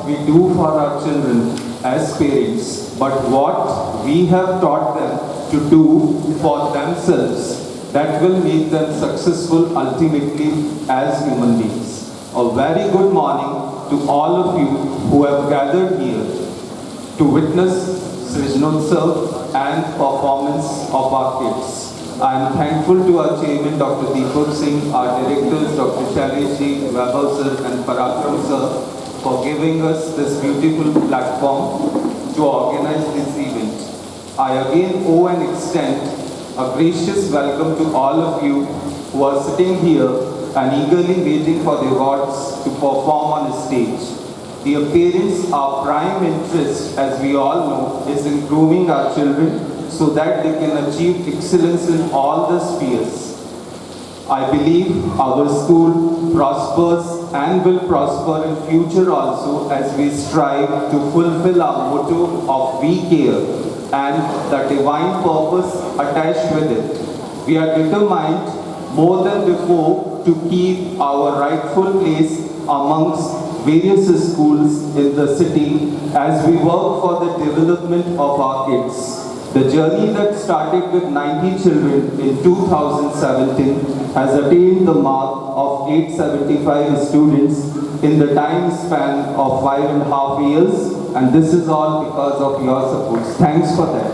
we do for our children as parents, but what we have taught them to do for themselves that will make them successful ultimately as human beings. A very good morning to all of you who have gathered here to witness Srijnotsav and performance of our kids. I am thankful to our chairman Dr. Deepak Singh, our directors Dr. Shailesh ji, Vaibhav sir and Parakram sir for giving us this beautiful platform to organize this event. I again owe and extend a gracious welcome to all of you who are sitting here and eagerly waiting for the awards to perform on the stage. The appearance, our prime interest, as we all know, is in grooming our children so that they can achieve excellence in all the spheres. I believe our school prospers and will prosper in future also as we strive to fulfill our motto of we care and the divine purpose attached with it. We are determined more than before to keep our rightful place amongst various schools in the city as we work for the development of our kids. The journey that started with 90 children in 2017 has attained the mark of 875 students in the time span of 5.5 years, and this is all because of your support. Thanks for that.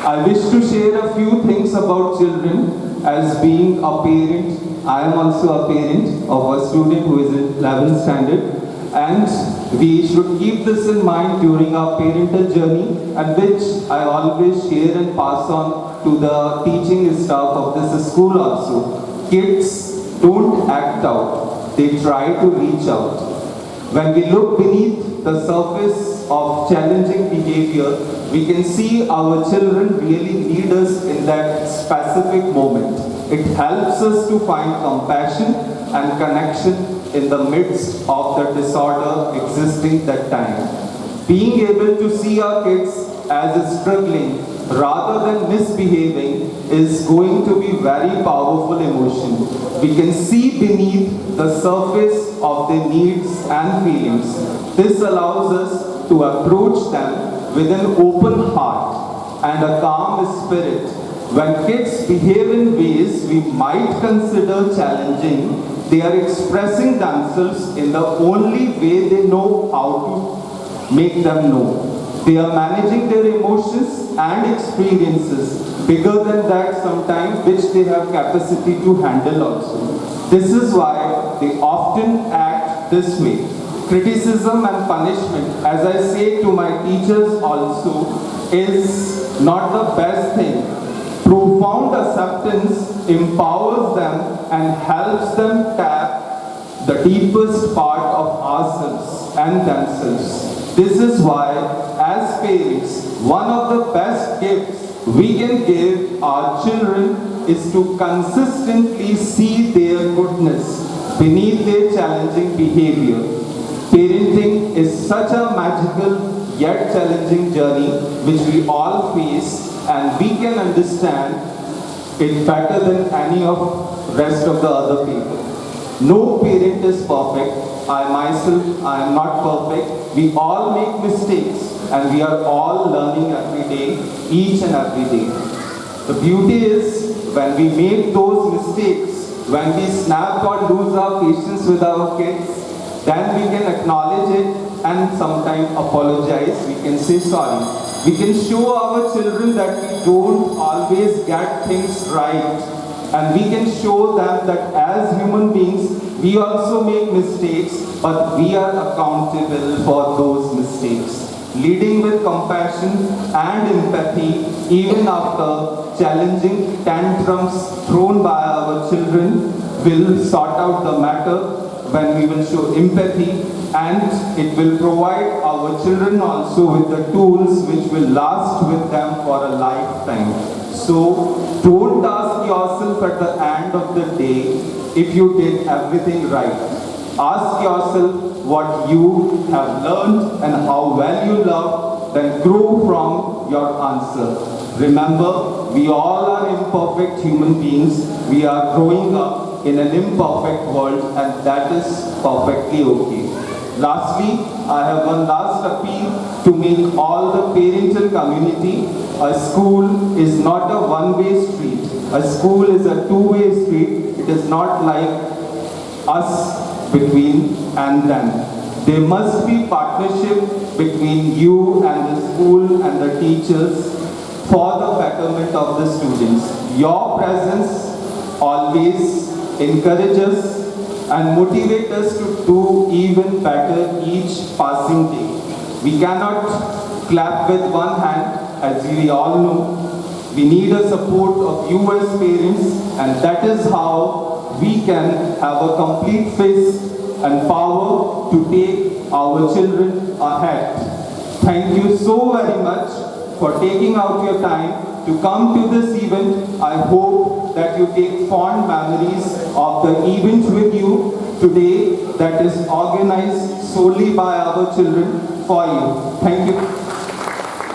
I wish to share a few things about children. As being a parent, I am also a parent of a student who is in 11th standard. And we should keep this in mind during our parental journey, and which I always share and pass on to the teaching staff of this school also. Kids don't act out, they try to reach out. When we look beneath the surface of challenging behavior, we can see our children really need us in that specific moment. It helps us to find compassion and connection in the midst of the disorder existing that time. Being able to see our kids as struggling rather than misbehaving is going to be very powerful emotion. We can see beneath the surface of their needs and feelings. This allows us to approach them with an open heart and a calm spirit. When kids behave in ways we might consider challenging, they are expressing themselves in the only way they know how to make them know. They are managing their emotions and experiences bigger than that sometimes, which they have capacity to handle also. This is why they often act this way. Criticism and punishment, as I say to my teachers also, is not the best thing. Profound acceptance empowers them and helps them tap the deepest part of ourselves and themselves. This is why, as parents, one of the best gifts we can give our children is to consistently see their goodness beneath their challenging behavior. Parenting is such a magical yet challenging journey which we all face, and we can understand it better than any of rest of the other people. No parent is perfect. I myself, I am not perfect. We all make mistakes and we are all learning every day, each and every day. The beauty is when we make those mistakes, when we snap or lose our patience with our kids, then we can acknowledge it and sometimes apologize. We can say sorry. We can show our children that we don't always get things right, and we can show them that as human beings we also make mistakes, but we are accountable for those mistakes. Leading with compassion and empathy even after challenging tantrums thrown by our children will sort out the matter when we will show empathy, and it will provide our children also with the tools which will last with them for a lifetime. So don't ask yourself at the end of the day if you did everything right. Ask yourself what you have learned and how well you love, then grow from your answer. Remember, we all are imperfect human beings. We are growing up in an imperfect world, and that is perfectly okay. Lastly, I have one last appeal to make all the parental community. A school is not a one-way street. A school is a two-way street. It is not like us between and them. There must be partnership between you and the school and the teachers for the betterment of the students. Your presence always encourages and motivates us to do even better each passing day. We cannot clap with one hand, as we all know. We need a support of you as parents, and that is how we can have a complete fist and power to take our children ahead. Thank you so very much for taking out your time to come to this event. I hope that you take fond memories of the event with you today that is organized solely by our children for you. Thank you.